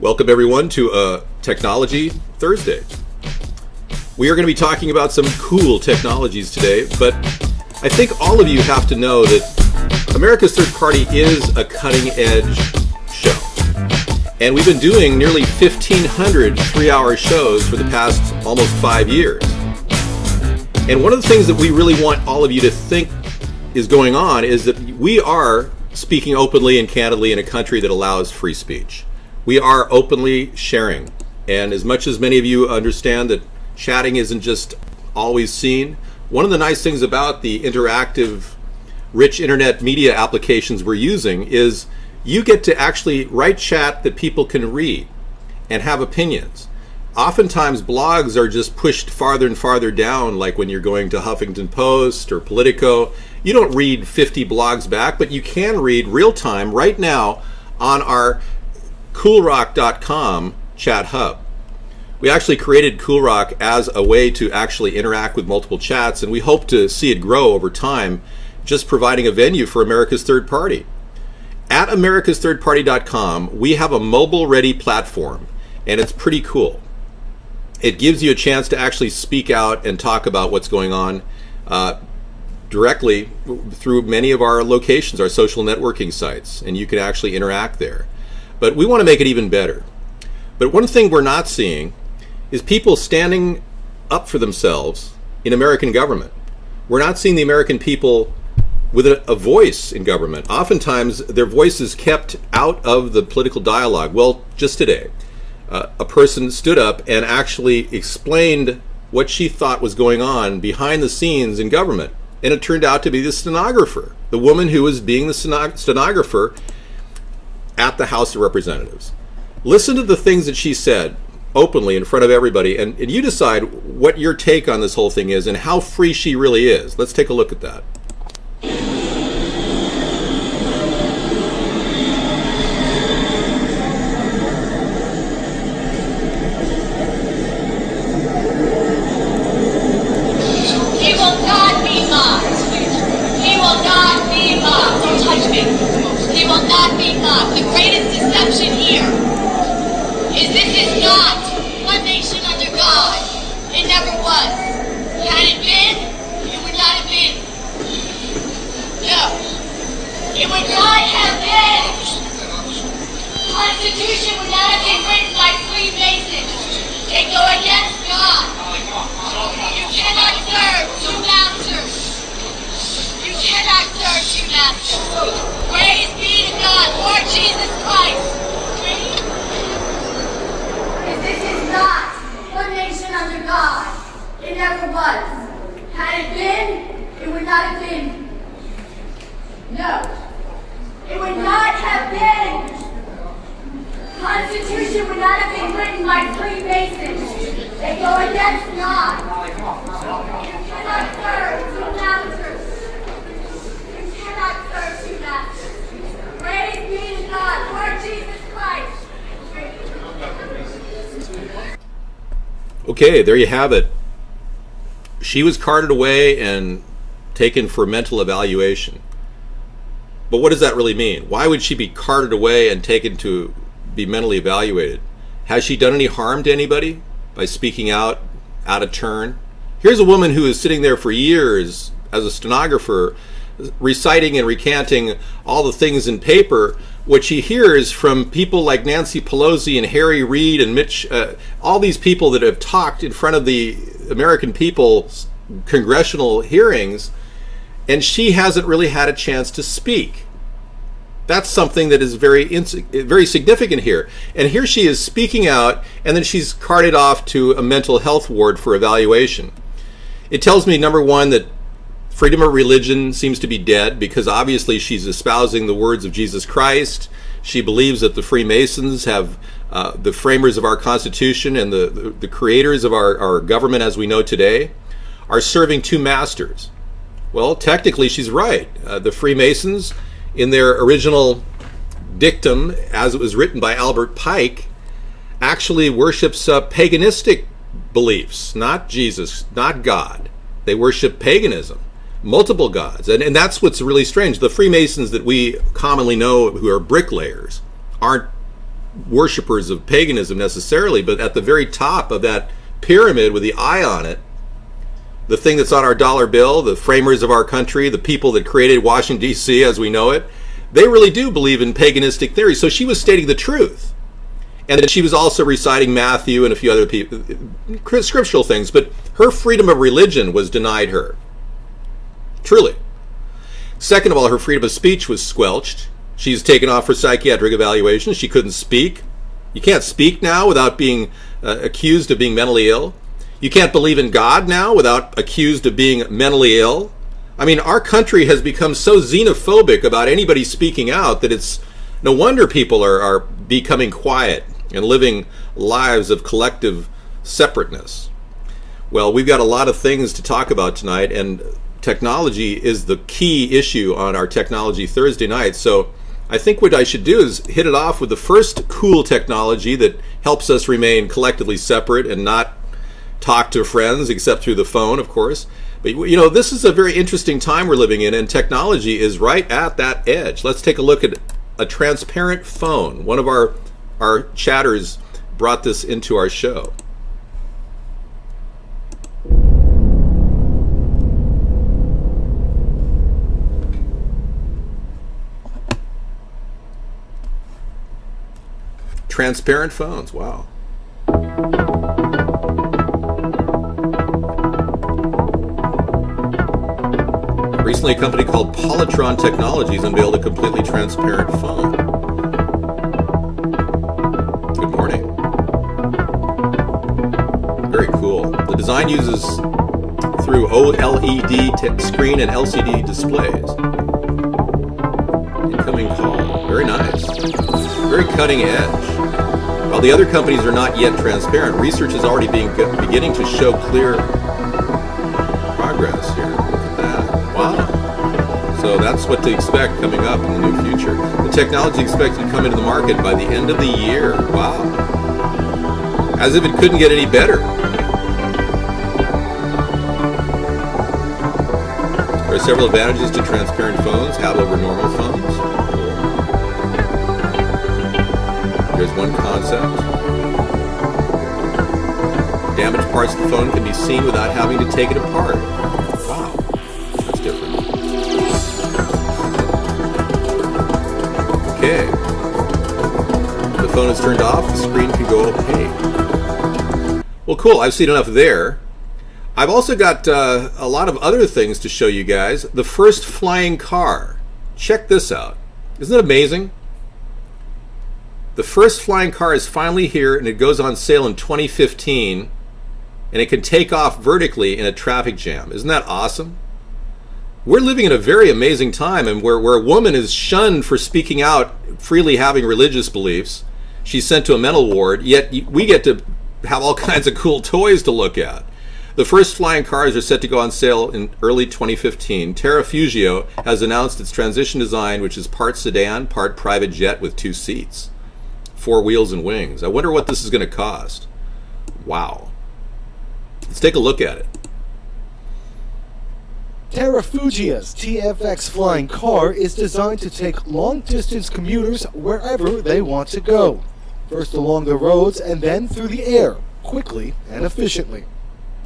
Welcome everyone to Technology Thursday. We are going to be talking about some cool technologies today, but I think all of you have to know that America's Third Party is a cutting edge show. And we've been doing nearly 1,500 3-hour shows for the past almost 5 years. And one of the things that we really want all of you to think is going on is that we are speaking openly and candidly in a country that allows free speech. We are openly sharing. And as much as many of you understand that chatting isn't just always seen, one of the nice things about the interactive, rich internet media applications we're using is you get to actually write chat that people can read and have opinions. Oftentimes blogs are just pushed farther and farther down, like when you're going to Huffington Post or Politico. You don't read 50 blogs back, but you can read real time right now on our coolrock.com chat hub. We actually created CoolRock as a way to actually interact with multiple chats, and we hope to see it grow over time, just providing a venue for America's Third Party. At americasthirdparty.com, we have a mobile-ready platform, and it's pretty cool. It gives you a chance to actually speak out and talk about what's going on directly through many of our locations, our social networking sites, and you can actually interact there. But we want to make it even better. But one thing we're not seeing is people standing up for themselves in American government. We're not seeing the American people with a voice in government. Oftentimes, their voice is kept out of the political dialogue. Well, just today, a person stood up and actually explained what she thought was going on behind the scenes in government. And it turned out to be the stenographer, the woman who was being the stenographer at the House of Representatives. Listen to the things that she said openly in front of everybody, and you decide what your take on this whole thing is and how free she really is. Let's take a look at that. The greatest deception here is this is not one nation under God. It never was. Had it been, it would not have been. No. It would not have been. The Constitution would not have been written by Freemasons. They go against God. You cannot serve two masters. You cannot serve two masters. Praise be to God, Lord Jesus Christ. This is not one nation under God. It never was. Had it been, it would not have been. No. It would not have been. The Constitution would not have been written by Freemasons. They go against God. You cannot serve two masters. You cannot serve two masters. Praise be to God, Lord Jesus Christ. Okay, there you have it. She was carted away and taken for mental evaluation. But what does that really mean? Why would she be carted away and taken to be mentally evaluated? Has she done any harm to anybody by speaking out of turn? Here's a woman who is sitting there for years as a stenographer, reciting and recanting all the things in paper. What she hears from people like Nancy Pelosi and Harry Reid and Mitch, all these people that have talked in front of the American people's congressional hearings, and she hasn't really had a chance to speak. That's something that is very significant here. And here she is speaking out, and then she's carted off to a mental health ward for evaluation. It tells me, number one, that freedom of religion seems to be dead, because obviously she's espousing the words of Jesus Christ. She believes that the Freemasons have the framers of our Constitution and the creators of our government as we know today are serving two masters. Well, technically she's right. The Freemasons, in their original dictum, as it was written by Albert Pike, actually worships paganistic beliefs, not Jesus, not God. They worship paganism. Multiple gods. And that's what's really strange. The Freemasons that we commonly know, who are bricklayers, aren't worshippers of paganism necessarily, but at the very top of that pyramid with the eye on it, the thing that's on our dollar bill, the framers of our country, the people that created Washington, D.C. as we know it, they really do believe in paganistic theories. So she was stating the truth. And then she was also reciting Matthew and a few other scriptural things, but her freedom of religion was denied her. Truly. Second of all, her freedom of speech was squelched. She's taken off for psychiatric evaluation. She couldn't speak. You can't speak now without being accused of being mentally ill. You can't believe in God now without accused of being mentally ill. I mean, our country has become so xenophobic about anybody speaking out that it's no wonder people are becoming quiet and living lives of collective separateness. Well, we've got a lot of things to talk about tonight, and technology is the key issue on our Technology Thursday night. So I think what I should do is hit it off with the first cool technology that helps us remain collectively separate and not talk to friends except through the phone, of course. But you know, this is a very interesting time we're living in, and technology is right at that edge. Let's take a look at a transparent phone. One of our chatters brought this into our show. Transparent phones, wow. Recently, a company called Polytron Technologies unveiled a completely transparent phone. Good morning. Very cool. The design uses through OLED screen and LCD displays. Incoming call. Very nice. Very cutting edge. While the other companies are not yet transparent, research is already beginning to show clear progress here. Look at that. Wow. So that's what to expect coming up in the near future. The technology is expected to come into the market by the end of the year. Wow. As if it couldn't get any better. There are several advantages to transparent phones have over normal phones. Here's one concept. Damaged parts of the phone can be seen without having to take it apart. Wow, that's different. Okay. When the phone is turned off, the screen can go opaque. Well, cool. I've seen enough there. I've also got a lot of other things to show you guys. The first flying car. Check this out. Isn't it amazing? The first flying car is finally here, and it goes on sale in 2015, and it can take off vertically in a traffic jam. Isn't that awesome? We're living in a very amazing time, and where a woman is shunned for speaking out, freely having religious beliefs. She's sent to a mental ward, yet we get to have all kinds of cool toys to look at. The first flying cars are set to go on sale in early 2015. Terrafugio has announced its transition design, which is part sedan, part private jet with 2 seats. 4 wheels and wings. I wonder what this is going to cost. Wow. Let's take a look at it. Terrafugia's TFX flying car is designed to take long-distance commuters wherever they want to go. First along the roads and then through the air, quickly and efficiently.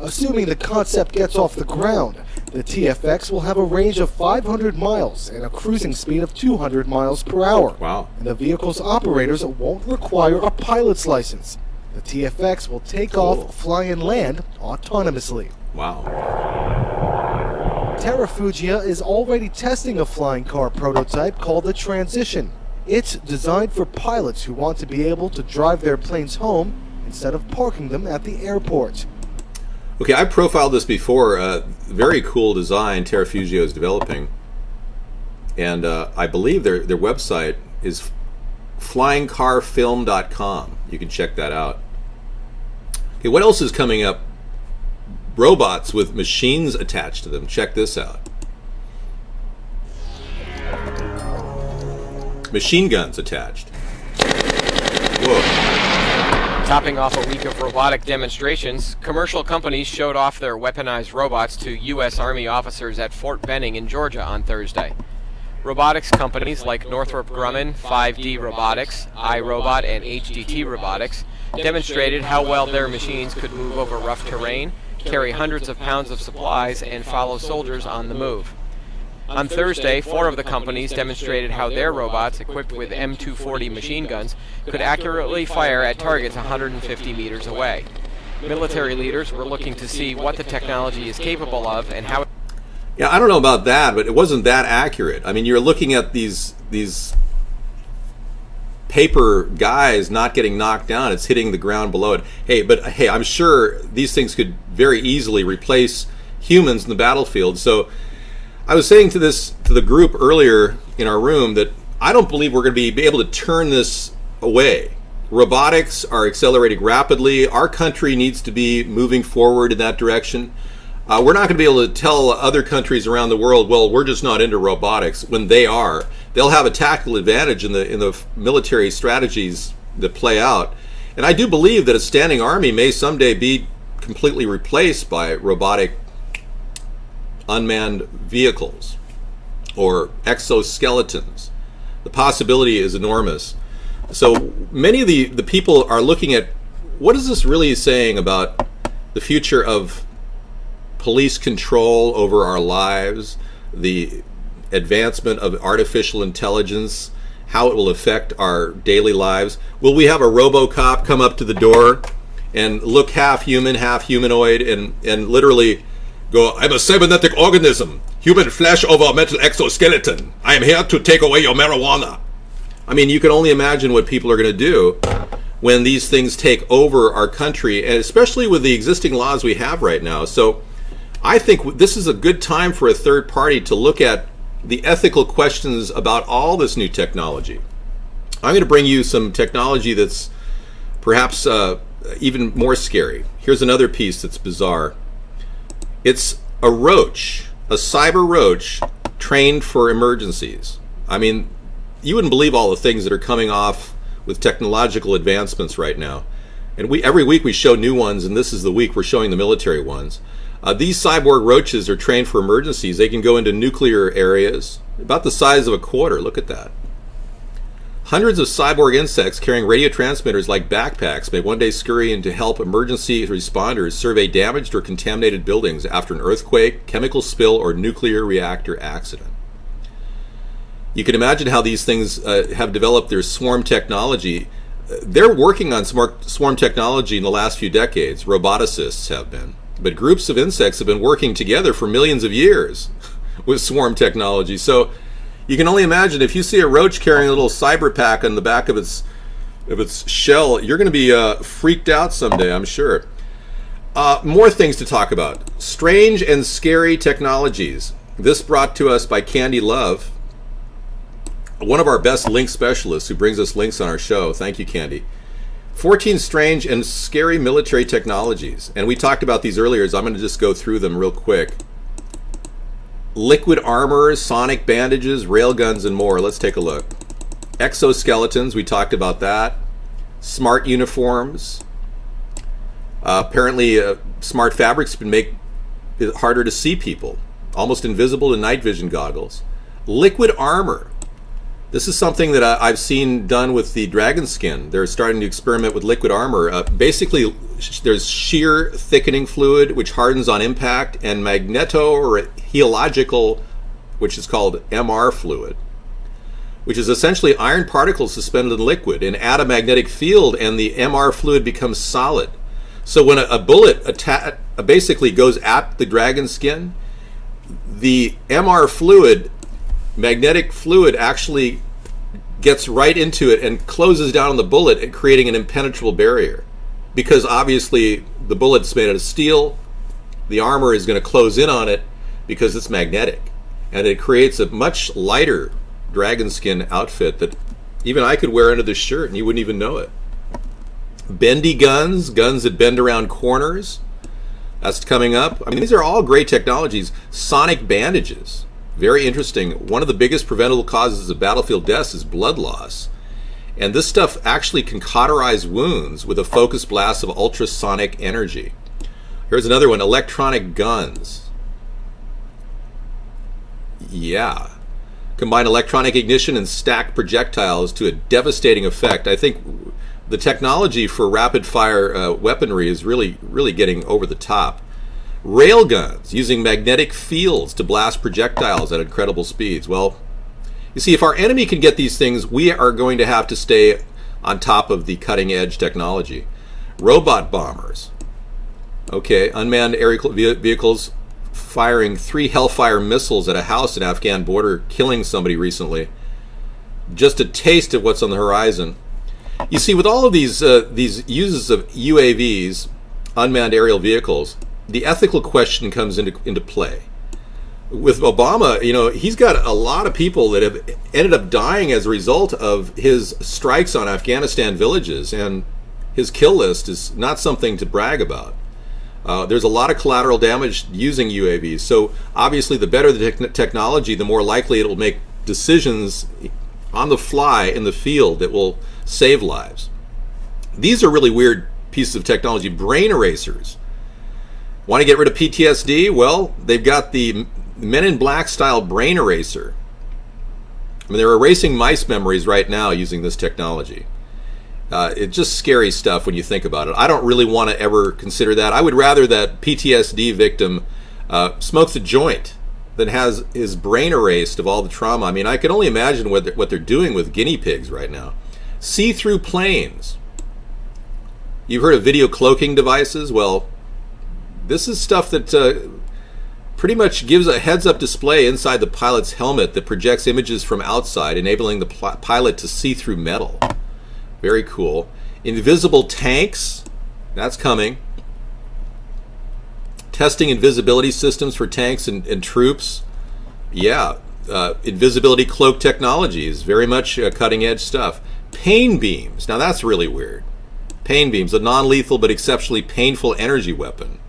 Assuming the concept gets off the ground, the TFX will have a range of 500 miles and a cruising speed of 200 miles per hour. Wow. And the vehicle's operators won't require a pilot's license. The TFX will take off, fly, and land autonomously. Wow. Terrafugia is already testing a flying car prototype called the Transition. It's designed for pilots who want to be able to drive their planes home instead of parking them at the airport. Okay, I profiled this before. Very cool design Terrafugio is developing. And I believe their website is flyingcarfilm.com. You can check that out. Okay, what else is coming up? Robots with machines attached to them. Check this out. Machine guns attached. Whoa. Topping off a week of robotic demonstrations, commercial companies showed off their weaponized robots to U.S. Army officers at Fort Benning in Georgia on Thursday. Robotics companies like Northrop Grumman, 5D Robotics, iRobot, and HDT Robotics demonstrated how well their machines could move over rough terrain, carry hundreds of pounds of supplies, and follow soldiers on the move. On Thursday, 4 of the companies demonstrated how their robots, equipped with M240 machine guns, could accurately fire at targets 150 meters away. Military leaders were looking to see what the technology is capable of and how. Yeah, I don't know about that, but it wasn't that accurate. I mean, you're looking at these paper guys not getting knocked down. It's hitting the ground below it. Hey, I'm sure these things could very easily replace humans in the battlefield. So I was saying to the group earlier in our room that I don't believe we're going to be able to turn this away. Robotics are accelerating rapidly. Our country needs to be moving forward in that direction. We're not going to be able to tell other countries around the world, well, we're just not into robotics, when they are. They'll have a tactical advantage in the military strategies that play out. And I do believe that a standing army may someday be completely replaced by robotic unmanned vehicles or exoskeletons. The possibility is enormous. So many of the people are looking at, what is this really saying about the future of police control over our lives, the advancement of artificial intelligence, how it will affect our daily lives? Will we have a RoboCop come up to the door and look half human, half humanoid, and literally go, I'm a cybernetic organism, human flesh over a metal exoskeleton. I am here to take away your marijuana. I mean, you can only imagine what people are going to do when these things take over our country, and especially with the existing laws we have right now. So I think this is a good time for a third party to look at the ethical questions about all this new technology. I'm going to bring you some technology that's perhaps even more scary. Here's another piece that's bizarre. It's a roach, a cyber roach trained for emergencies. I mean, you wouldn't believe all the things that are coming off with technological advancements right now. And every week we show new ones, and this is the week we're showing the military ones. These cyborg roaches are trained for emergencies. They can go into nuclear areas, about the size of a quarter. Look at that. Hundreds of cyborg insects carrying radio transmitters like backpacks may one day scurry in to help emergency responders survey damaged or contaminated buildings after an earthquake, chemical spill, or nuclear reactor accident. You can imagine how these things have developed their swarm technology. They're working on swarm technology in the last few decades. Roboticists have been. But groups of insects have been working together for millions of years with swarm technology. So you can only imagine, if you see a roach carrying a little cyber pack on the back of its shell, you're going to be freaked out someday, I'm sure. More things to talk about. Strange and scary technologies. This brought to us by Candy Love, one of our best link specialists who brings us links on our show. Thank you, Candy. 14 strange and scary military technologies. And we talked about these earlier, so I'm going to just go through them real quick. Liquid armor, sonic bandages, railguns, and more. Let's take a look. Exoskeletons, we talked about that. Smart uniforms. Apparently, smart fabrics can make it harder to see people. Almost invisible in night vision goggles. Liquid armor. This is something that I've seen done with the dragon skin. They're starting to experiment with liquid armor. Basically, there's shear thickening fluid, which hardens on impact, and magneto or heological, which is called MR fluid, which is essentially iron particles suspended in liquid and add a magnetic field, and the MR fluid becomes solid. So when a bullet basically goes at the dragon skin, the MR fluid, magnetic fluid, actually gets right into it and closes down on the bullet, and creating an impenetrable barrier. Because obviously the bullet's made out of steel, the armor is going to close in on it because it's magnetic. And it creates a much lighter dragon skin outfit that even I could wear under this shirt and you wouldn't even know it. Bendy guns, guns that bend around corners. That's coming up. I mean, these are all great technologies. Sonic bandages. Very interesting. One of the biggest preventable causes of battlefield deaths is blood loss. And this stuff actually can cauterize wounds with a focused blast of ultrasonic energy. Here's another one, electronic guns. Yeah. combine electronic ignition and stack projectiles to a devastating effect. I think the technology for rapid-fire weaponry is really getting over the top. Railguns using magnetic fields to blast projectiles at incredible speeds. Well, you see, if our enemy can get these things, we are going to have to stay on top of the cutting-edge technology. Robot bombers. Okay, unmanned aerial vehicles firing 3 Hellfire missiles at a house at Afghan border, killing somebody recently. Just a taste of what's on the horizon. You see, with all of these uses of UAVs, unmanned aerial vehicles, the ethical question comes into play. With Obama, you know, he's got a lot of people that have ended up dying as a result of his strikes on Afghanistan villages, and his kill list is not something to brag about. There's a lot of collateral damage using UAVs, so obviously the better the technology, the more likely it will make decisions on the fly in the field that will save lives. These are really weird pieces of technology. Brain erasers. Want to get rid of PTSD? Well, they've got the Men in Black style brain eraser. I mean, they're erasing mice memories right now using this technology. It's just scary stuff when you think about it. I don't really want to ever consider that. I would rather that PTSD victim smokes a joint than has his brain erased of all the trauma. I mean, I can only imagine what they're doing with guinea pigs right now. See-through planes. You've heard of video cloaking devices? Well, this is stuff that pretty much gives a heads-up display inside the pilot's helmet that projects images from outside, enabling the pilot to see through metal. Very cool. Invisible tanks. That's coming. Testing invisibility systems for tanks and troops. Yeah. Invisibility cloak technology is very much cutting-edge stuff. Pain beams. Now that's really weird. Pain beams, a non-lethal but exceptionally painful energy weapon.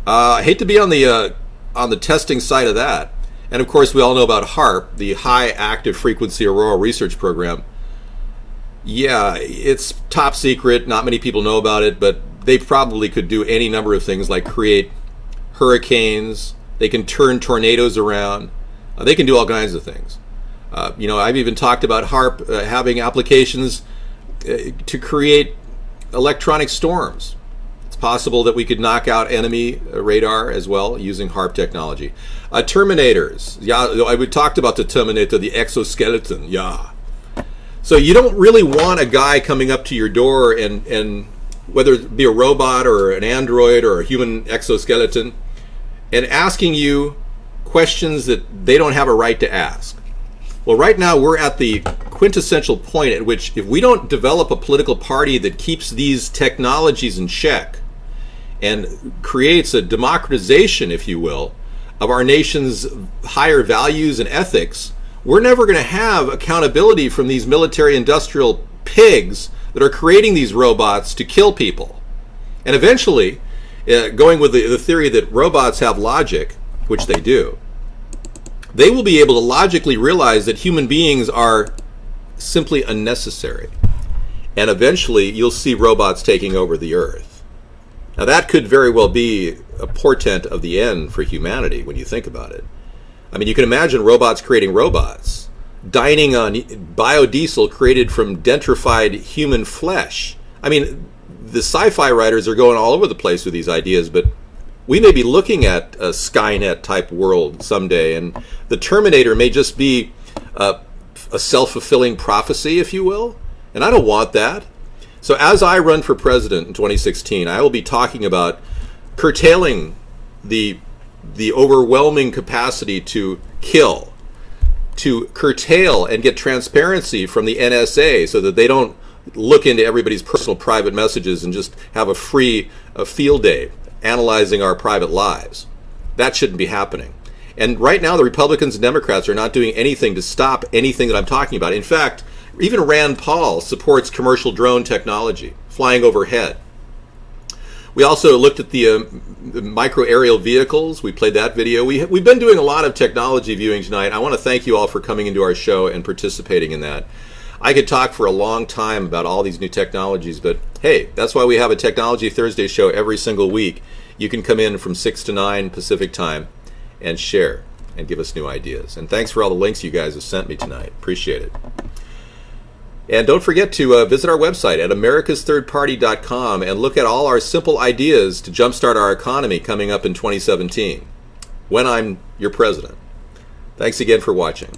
I hate to be on the testing side of that. And of course, we all know about HAARP, the High Active Frequency Aurora Research Program. Yeah, it's top secret. Not many people know about it, but they probably could do any number of things like create hurricanes. They can turn tornadoes around. They can do all kinds of things. You know, I've even talked about HAARP having applications to create electronic storms. It's possible that we could knock out enemy radar as well using HAARP technology. Terminators. Yeah, we talked about the Terminator, the exoskeleton. Yeah. So you don't really want a guy coming up to your door and whether it be a robot or an android or a human exoskeleton and asking you questions that they don't have a right to ask. Well, right now we're at the quintessential point at which if we don't develop a political party that keeps these technologies in check and creates a democratization, if you will, of our nation's higher values and ethics, we're never going to have accountability from these military-industrial pigs that are creating these robots to kill people. And eventually, going with the theory that robots have logic, which they do, they will be able to logically realize that human beings are simply unnecessary. And eventually, you'll see robots taking over the earth. Now, that could very well be a portent of the end for humanity when you think about it. I mean, you can imagine robots creating robots, dining on biodiesel created from dendrified human flesh. I mean, the sci-fi writers are going all over the place with these ideas, but we may be looking at a Skynet-type world someday, and the Terminator may just be a self-fulfilling prophecy, if you will, and I don't want that. So as I run for president in 2016, I will be talking about curtailing the overwhelming capacity to kill, to curtail and get transparency from the NSA so that they don't look into everybody's personal private messages and just have a field day analyzing our private lives. That shouldn't be happening. And right now the Republicans and Democrats are not doing anything to stop anything that I'm talking about. In fact, even Rand Paul supports commercial drone technology, flying overhead. We also looked at the micro-aerial vehicles. We played that video. We've been doing a lot of technology viewing tonight. I want to thank you all for coming into our show and participating in that. I could talk for a long time about all these new technologies, but hey, that's why we have a Technology Thursday show every single week. You can come in from 6 to 9 Pacific time and share. and give us new ideas. And thanks for all the links you guys have sent me tonight. Appreciate it. And don't forget to visit our website at americasthirdparty.com and look at all our simple ideas to jumpstart our economy coming up in 2017, when I'm your president. Thanks again for watching.